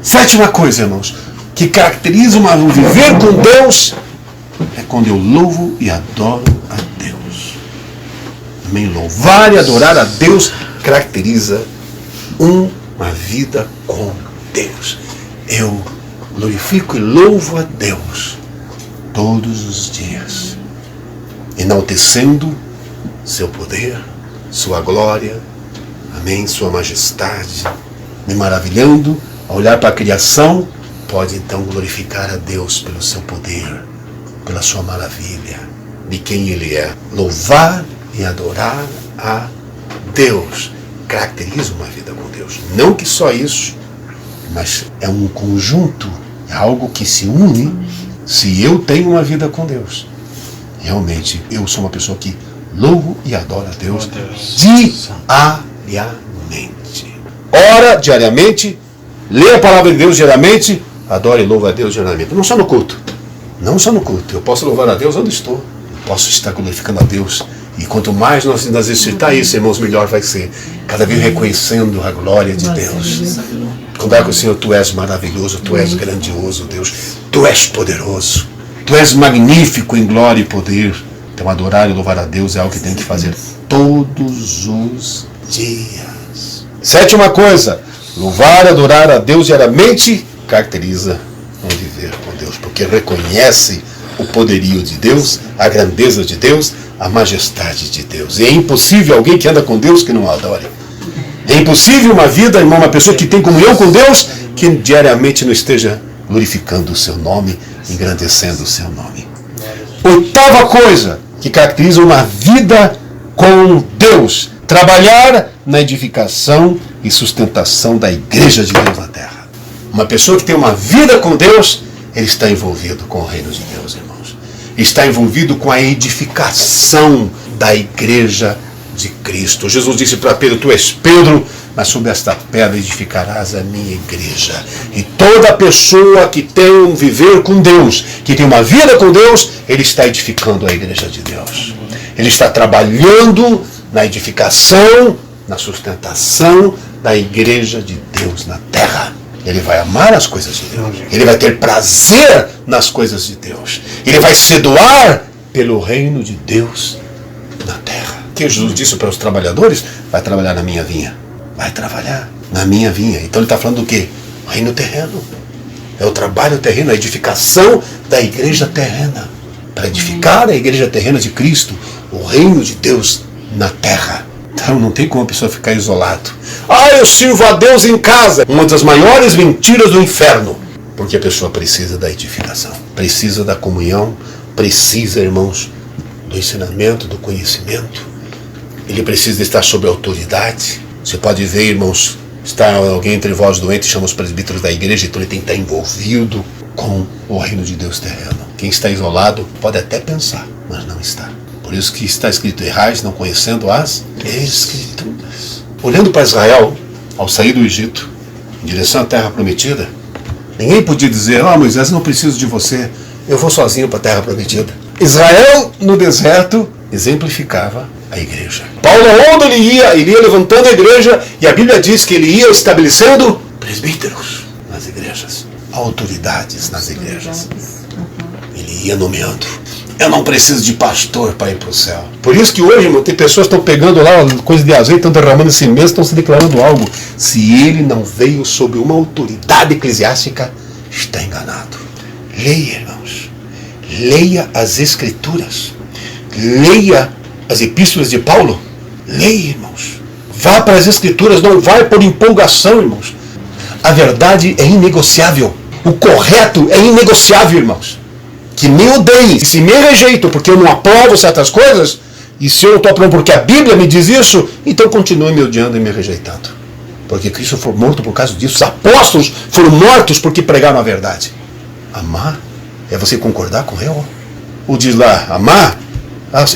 Sétima coisa, irmãos, que caracteriza um viver com Deus é quando eu louvo e adoro a Deus. Amém? Louvar e adorar a Deus caracteriza uma vida com Deus. Eu glorifico e louvo a Deus todos os dias, enaltecendo seu poder, sua glória, amém, sua majestade, me maravilhando a olhar para a criação. Pode então glorificar a Deus pelo seu poder, pela sua maravilha, de quem Ele é. Louvar e adorar a Deus caracteriza uma vida com Deus. Não que só isso, mas é um conjunto, é algo que se une. Se eu tenho uma vida com Deus, realmente eu sou uma pessoa que louvo e adoro a Deus diariamente. Ora diariamente, lê a palavra de Deus diariamente, adore e louve a Deus diariamente. Não só no culto. Não só no culto. Eu posso louvar a Deus onde estou. Eu posso estar glorificando a Deus. E quanto mais nós exercitar isso, irmãos, melhor vai ser. Cada vez reconhecendo a glória de Deus. Contar com o Senhor, Tu és maravilhoso, Tu és grandioso, Deus. Tu és poderoso. Tu és magnífico em glória e poder. Então adorar e louvar a Deus é algo que tem que fazer todos os dias. Sétima coisa, louvar e adorar a Deus diariamente caracteriza um viver com Deus, porque reconhece o poderio de Deus, a grandeza de Deus, a majestade de Deus. E é impossível alguém que anda com Deus que não o adore. É impossível uma vida, irmão, uma pessoa que tem comunhão com Deus, que diariamente não esteja glorificando o seu nome, engrandecendo o seu nome. Oitava coisa que caracteriza uma vida com Deus: trabalhar na edificação e sustentação da igreja de Deus na terra. Uma pessoa que tem uma vida com Deus, ele está envolvido com o reino de Deus, irmãos. Está envolvido com a edificação da igreja de Cristo. Jesus disse para Pedro: Tu és Pedro, mas sobre esta pedra edificarás a minha igreja. E toda pessoa que tem um viver com Deus, que tem uma vida com Deus, ele está edificando a igreja de Deus. Ele está trabalhando na edificação, na sustentação da igreja de Deus na terra. Ele vai amar as coisas de Deus. Ele vai ter prazer nas coisas de Deus. Ele vai se doar pelo reino de Deus na terra. O que Jesus disse para os trabalhadores? Vai trabalhar na minha vinha. Vai trabalhar na minha vinha. Então ele está falando do quê? O reino terreno. É o trabalho terreno, a edificação da igreja terrena. Para edificar a igreja terrena de Cristo, o reino de Deus na terra. Então não tem como a pessoa ficar isolado. Eu sirvo a Deus em casa. Uma das maiores mentiras do inferno. Porque a pessoa precisa da edificação. Precisa da comunhão. Precisa, irmãos, do ensinamento, do conhecimento. Ele precisa estar sob autoridade. Você pode ver, irmãos, está alguém entre vós doente, chama os presbíteros da igreja, então ele tem que estar envolvido com o reino de Deus terreno. Quem está isolado pode até pensar, mas não está. Por isso que está escrito: errais não conhecendo as Escrituras. Olhando para Israel, ao sair do Egito, em direção à terra prometida, ninguém podia dizer: Moisés, não preciso de você, eu vou sozinho para a terra prometida. Israel, no deserto, exemplificava a igreja. Paulo, onde ele ia levantando a igreja, e a Bíblia diz que ele ia estabelecendo presbíteros nas igrejas, autoridades nas igrejas. Ele ia nomeando. Eu não preciso de pastor para ir para o céu. Por isso que hoje, irmão, tem pessoas que estão pegando lá coisa de azeite, estão derramando esse mês, estão se declarando algo. Se ele não veio sob uma autoridade eclesiástica, está enganado. Leia, irmãos. Leia as Escrituras. Leia as epístolas de Paulo. Leia, irmãos. Vá para as Escrituras, não vai por empolgação, irmãos. A verdade é inegociável. O correto é inegociável, irmãos. Que me odeiem, se me rejeitam porque eu não aprovo certas coisas, e se eu não estou aprovando porque a Bíblia me diz isso, então continue me odiando e me rejeitando. Porque Cristo foi morto por causa disso. Os apóstolos foram mortos porque pregaram a verdade. Amar é você concordar com eu. Ou diz lá, amar,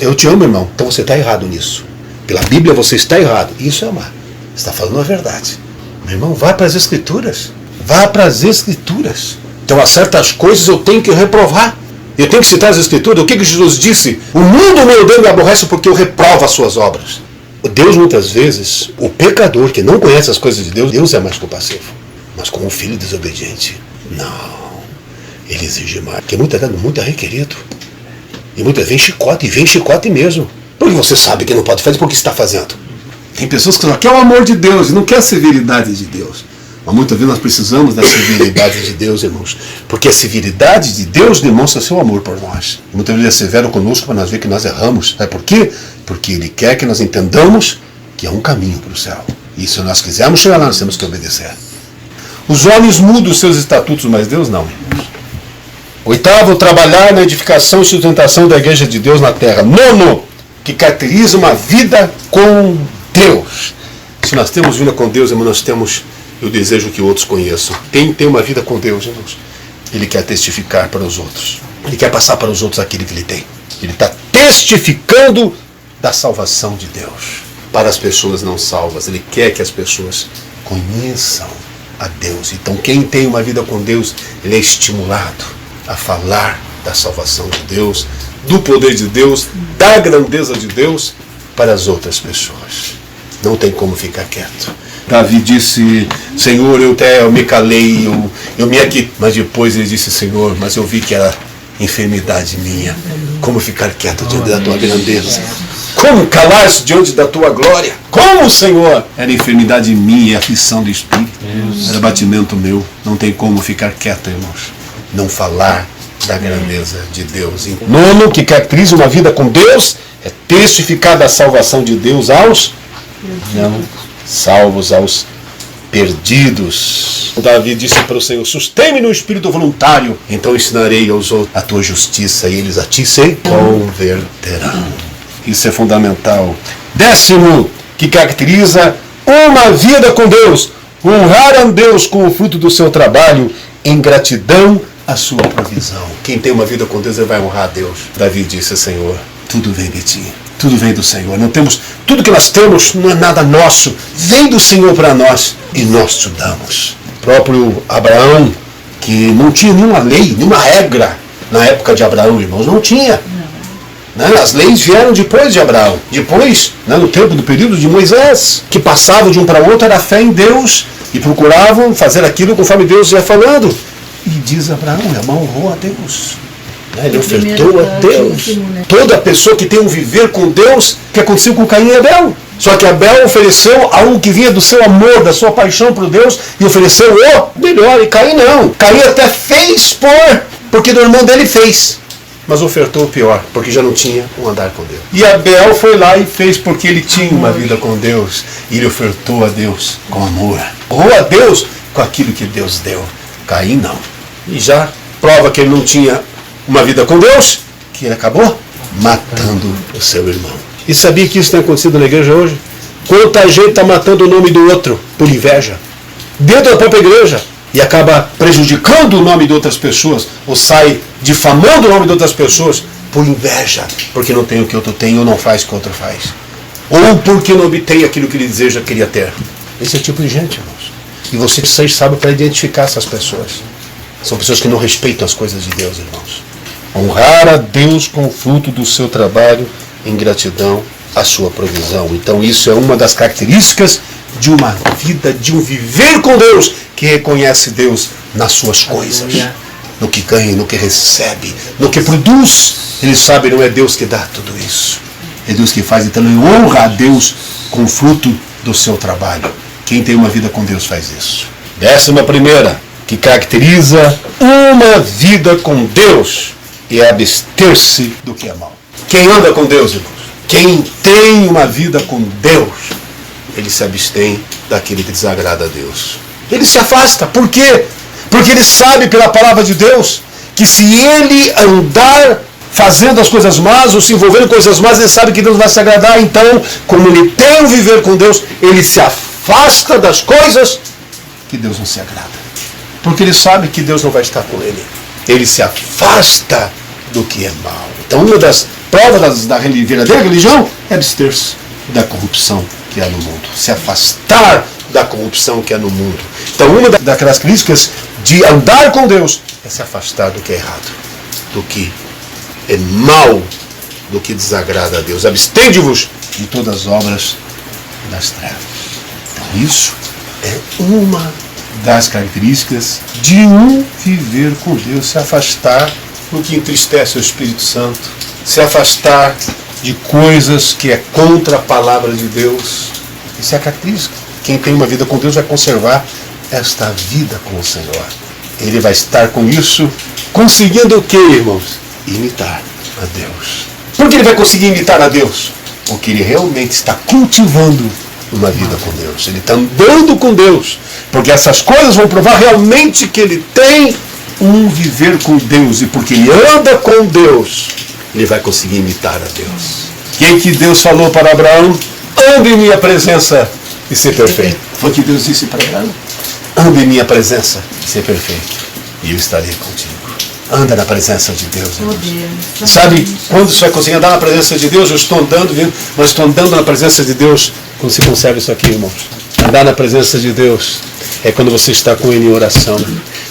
eu te amo, irmão, então você está errado nisso. Pela Bíblia você está errado. Isso é amar. Você está falando a verdade. Meu irmão, vá para as Escrituras. Vá para as Escrituras. Então há certas coisas eu tenho que reprovar. Eu tenho que citar as Escrituras. O que Jesus disse? O mundo me odeia e me aborrece porque eu reprovo as suas obras. Deus, muitas vezes, o pecador que não conhece as coisas de Deus, Deus é mais compassivo. Mas com um filho desobediente, não. Ele exige mais. Porque muita é requerido. E muitas vezes vem chicote mesmo. Porque você sabe que não pode fazer, porque está fazendo. Tem pessoas que só querem o amor de Deus e não quer a severidade de Deus. Mas muitas vezes nós precisamos da severidade de Deus, irmãos. Porque a severidade de Deus demonstra seu amor por nós. E muitas vezes Ele é severo conosco para nós ver que nós erramos. Sabe por quê? Porque Ele quer que nós entendamos que há um caminho para o céu. E se nós quisermos chegar lá, nós temos que obedecer. Os homens mudam os seus estatutos, mas Deus não, irmãos. Oitavo, trabalhar na edificação e sustentação da igreja de Deus na terra. Nono, que caracteriza uma vida com Deus. Se nós temos vida com Deus, irmãos, nós temos o desejo que outros conheçam. Quem tem uma vida com Deus, irmãos, ele quer testificar para os outros. Ele quer passar para os outros aquilo que ele tem. Ele está testificando da salvação de Deus para as pessoas não salvas. Ele quer que as pessoas conheçam a Deus. Então, quem tem uma vida com Deus, ele é estimulado a falar da salvação de Deus, do poder de Deus, da grandeza de Deus para as outras pessoas. Não tem como ficar quieto. Davi disse, Senhor, eu me calei, eu me aqui. Mas depois ele disse, Senhor, mas eu vi que era enfermidade minha. Como ficar quieto diante da tua grandeza? Como calar-se diante da tua glória? Como, Senhor? Era enfermidade minha, aflição do espírito. Era batimento meu. Não tem como ficar quieto, irmãos. Não falar da grandeza de Deus. Nono, que caracteriza uma vida com Deus, é testificar da salvação de Deus aos não salvos, aos perdidos. Davi disse para o Senhor, sustém-me no espírito voluntário, então ensinarei aos outros a tua justiça e eles a ti se converterão. Isso é fundamental. Décimo, que caracteriza uma vida com Deus, honrar a Deus com o fruto do seu trabalho, em gratidão à sua provisão. Quem tem uma vida com Deus, ele vai honrar a Deus. Davi disse, Senhor, tudo vem de ti. Tudo vem do Senhor. Não temos, tudo que nós temos não é nada nosso. Vem do Senhor para nós e nós te damos. O próprio Abraão, que não tinha nenhuma lei, nenhuma regra na época de Abraão, irmãos, não tinha. As leis vieram depois de Abraão. Depois, no tempo do período de Moisés, que passavam de um para o outro, era fé em Deus e procuravam fazer aquilo conforme Deus ia falando. E diz Abraão, honrou a Deus. Ele ofertou a Deus. Toda pessoa que tem um viver com Deus, que aconteceu com Caim e Abel. Só que Abel ofereceu algo que vinha do seu amor, da sua paixão por Deus, e ofereceu o melhor. E Caim não. Caim até fez porque do irmão dele fez. Mas ofertou o pior, porque já não tinha um andar com Deus. E Abel foi lá e fez porque ele tinha uma vida com Deus. E ele ofertou a Deus com amor. Honrou a Deus com aquilo que Deus deu. Caim não. E já prova que ele não tinha uma vida com Deus, que ele acabou matando o seu irmão. E sabia que isso tem acontecido na igreja hoje? Quanta gente está matando o nome do outro por inveja. Dentro da própria igreja. E acaba prejudicando o nome de outras pessoas. Ou sai difamando o nome de outras pessoas por inveja. Porque não tem o que outro tem ou não faz o que outro faz. Ou porque não obtém aquilo que ele deseja, queria ter. Esse é o tipo de gente, irmãos. E vocês sabem para identificar essas pessoas. São pessoas que não respeitam as coisas de Deus, irmãos. Honrar a Deus com o fruto do seu trabalho em gratidão à sua provisão. Então isso é uma das características de uma vida, de um viver com Deus, que reconhece Deus nas suas coisas. No que ganha, no que recebe, no que produz. Ele sabe, não é Deus que dá tudo isso. É Deus que faz, então ele honra a Deus com o fruto do seu trabalho. Quem tem uma vida com Deus faz isso. 11ª, que caracteriza uma vida com Deus, é abster-se do que é mal. Quem anda com Deus, irmãos, quem tem uma vida com Deus, ele se abstém daquilo que desagrada a Deus. Ele se afasta. Por quê? Porque ele sabe pela palavra de Deus que se ele andar fazendo as coisas más ou se envolvendo em coisas más, ele sabe que Deus vai se agradar. Então, como ele tem um viver com Deus, ele se afasta das coisas que Deus não se agrada. Porque ele sabe que Deus não vai estar com ele. Ele se afasta do que é mal. Então, uma das provas da verdadeira religião é abster-se da corrupção que há no mundo. Se afastar da corrupção que há no mundo. Então, uma das características de andar com Deus é se afastar do que é errado, do que é mal, do que desagrada a Deus. Abstende-vos de todas as obras das trevas. Então, isso é uma das características de um viver com Deus, se afastar do que entristece o Espírito Santo, se afastar de coisas que é contra a palavra de Deus. Isso é a característica. Quem tem uma vida com Deus vai conservar esta vida com o Senhor. Ele vai estar com isso, conseguindo o que, irmãos? Imitar a Deus. Por que ele vai conseguir imitar a Deus? Porque ele realmente está cultivando uma vida com Deus. Ele está andando com Deus. Porque essas coisas vão provar realmente que ele tem um viver com Deus. E porque ele anda com Deus, ele vai conseguir imitar a Deus. Quem que Deus falou para Abraão? Ande em minha presença e ser perfeito. Foi o que Deus disse para Abraão. Ande em minha presença e ser perfeito. E eu estarei contigo. Anda na presença de Deus, irmãos. Sabe quando você vai conseguir andar na presença de Deus? Eu estou andando, mas estou andando na presença de Deus. Quando se conserva isso aqui, irmãos. Andar na presença de Deus é quando você está com Ele em oração,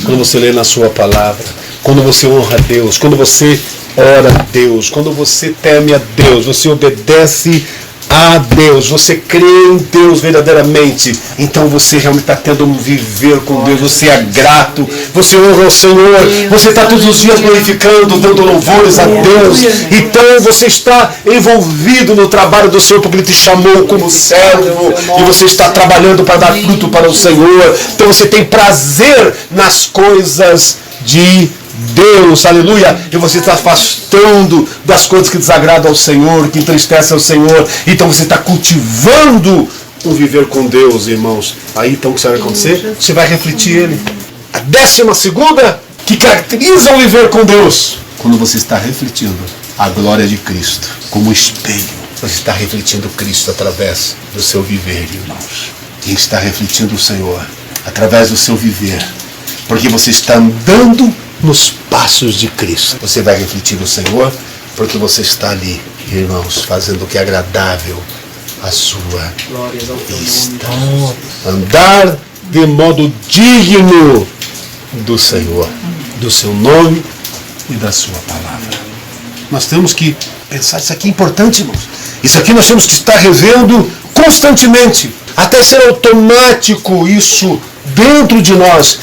quando você lê na sua palavra, quando você honra a Deus, quando você ora a Deus, quando você teme a Deus, você obedece a Deus, você crê em Deus verdadeiramente, então você realmente está tendo um viver com Deus, você é grato, você honra o Senhor, você está todos os dias glorificando, dando louvores a Deus, então você está envolvido no trabalho do Senhor, porque Ele te chamou como servo, e você está trabalhando para dar fruto para o Senhor, então você tem prazer nas coisas de Deus, aleluia, e você está afastando das coisas que desagradam ao Senhor, que entristecem ao Senhor, então você está cultivando um viver com Deus, irmãos. Aí então o que vai acontecer? Você vai refletir Ele. A 12ª que caracteriza o viver com Deus, quando você está refletindo a glória de Cristo como espelho, você está refletindo Cristo através do seu viver, irmãos. E está refletindo o Senhor através do seu viver, porque você está andando nos passos de Cristo. Você vai refletir o Senhor, porque você está ali, irmãos, fazendo o que é agradável à sua vista. Andar de modo digno do Senhor, do seu nome e da sua palavra. Nós temos que pensar, isso aqui é importante, irmãos. Isso aqui nós temos que estar revendo constantemente, até ser automático isso dentro de nós.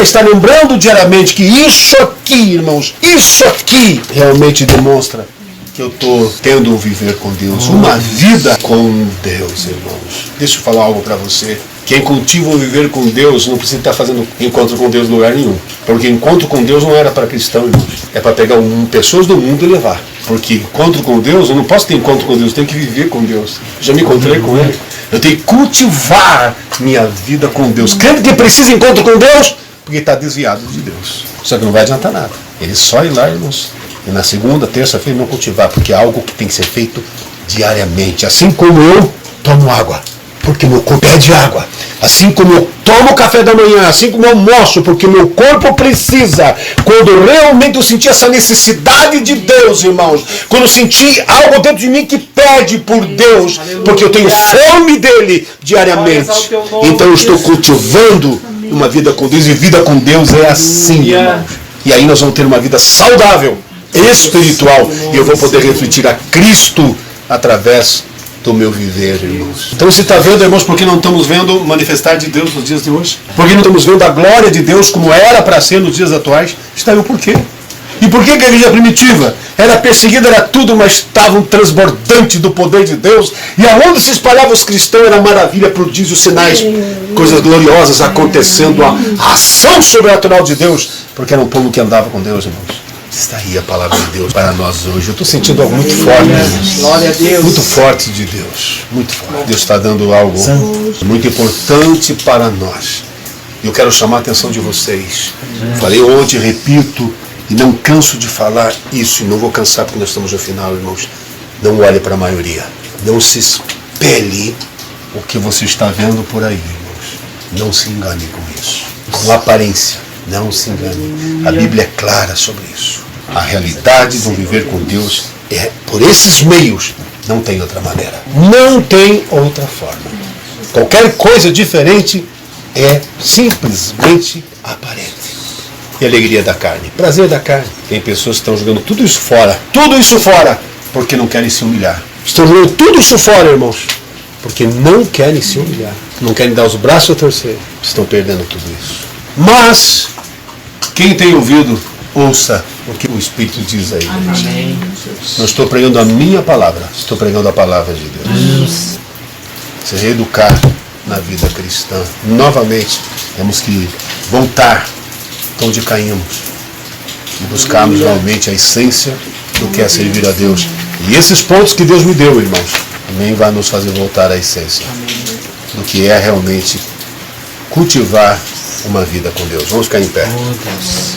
Estar lembrando diariamente que isso aqui, irmãos, isso aqui realmente demonstra que eu estou tendo um viver com Deus, uma vida com Deus, irmãos. Deixa eu falar algo para você. Quem cultiva um viver com Deus não precisa estar fazendo encontro com Deus em lugar nenhum. Porque encontro com Deus não era para cristão, irmãos. É para pegar pessoas do mundo e levar. Porque encontro com Deus, eu não posso ter encontro com Deus, eu tenho que viver com Deus. Já me encontrei com Ele. Eu tenho que cultivar minha vida com Deus. Crendo que precisa de encontro com Deus, porque está desviado de Deus. Só que não vai adiantar nada. Ele só ir lá, irmãos, e na segunda, terça-feira não cultivar, porque é algo que tem que ser feito diariamente. Assim como eu tomo água, porque meu corpo pede água. Assim como eu tomo café da manhã, assim como eu almoço, porque meu corpo precisa. Quando realmente eu senti essa necessidade de Deus, irmãos, quando eu senti algo dentro de mim que pede por Deus, porque eu tenho fome dele diariamente, então eu estou cultivando uma vida com Deus, e vida com Deus é assim, irmãos. E aí nós vamos ter uma vida saudável, espiritual, e eu vou poder refletir a Cristo através do meu viver, irmãos. Então você está vendo, irmãos, porque não estamos vendo o manifestar de Deus nos dias de hoje? Porque não estamos vendo a glória de Deus como era para ser nos dias atuais? Está aí o porquê. E por que a igreja primitiva era perseguida, era tudo, mas estavam transbordante do poder de Deus? E aonde se espalhava os cristãos era maravilha, prodígios, sinais, coisas gloriosas acontecendo, a ação sobrenatural de Deus, porque era um povo que andava com Deus, irmãos. Está aí a palavra de Deus para nós hoje. Eu estou sentindo algo muito forte, Glória a Deus. Muito forte de Deus. Muito forte. Deus está dando algo muito importante para nós. Eu quero chamar a atenção de vocês. Falei ontem, repito, e não canso de falar isso, e não vou cansar porque nós estamos no final, irmãos. Não olhe para a maioria. Não se espelhe o que você está vendo por aí, irmãos. Não se engane com isso. Com aparência. Não se engane. A Bíblia é clara sobre isso. A realidade de um viver com Deus é por esses meios. Não tem outra maneira. Não tem outra forma. Qualquer coisa diferente é simplesmente aparente. E alegria da carne, prazer da carne. Tem pessoas que estão jogando tudo isso fora, porque não querem se humilhar. Estão jogando tudo isso fora, irmãos, porque não querem se humilhar. não querem dar os braços a torcer, estão perdendo tudo isso. Mas, quem tem ouvido, ouça o que o Espírito diz aí. Amém. Não estou pregando a minha palavra, estou pregando a palavra de Deus. Se reeducar na vida cristã. Novamente, temos que voltar de onde caímos e buscarmos realmente a essência do que é servir a Deus. E esses pontos que Deus me deu, irmãos, também vai nos fazer voltar à essência do que é realmente cultivar uma vida com Deus. Vamos ficar em pé. Oh, Deus.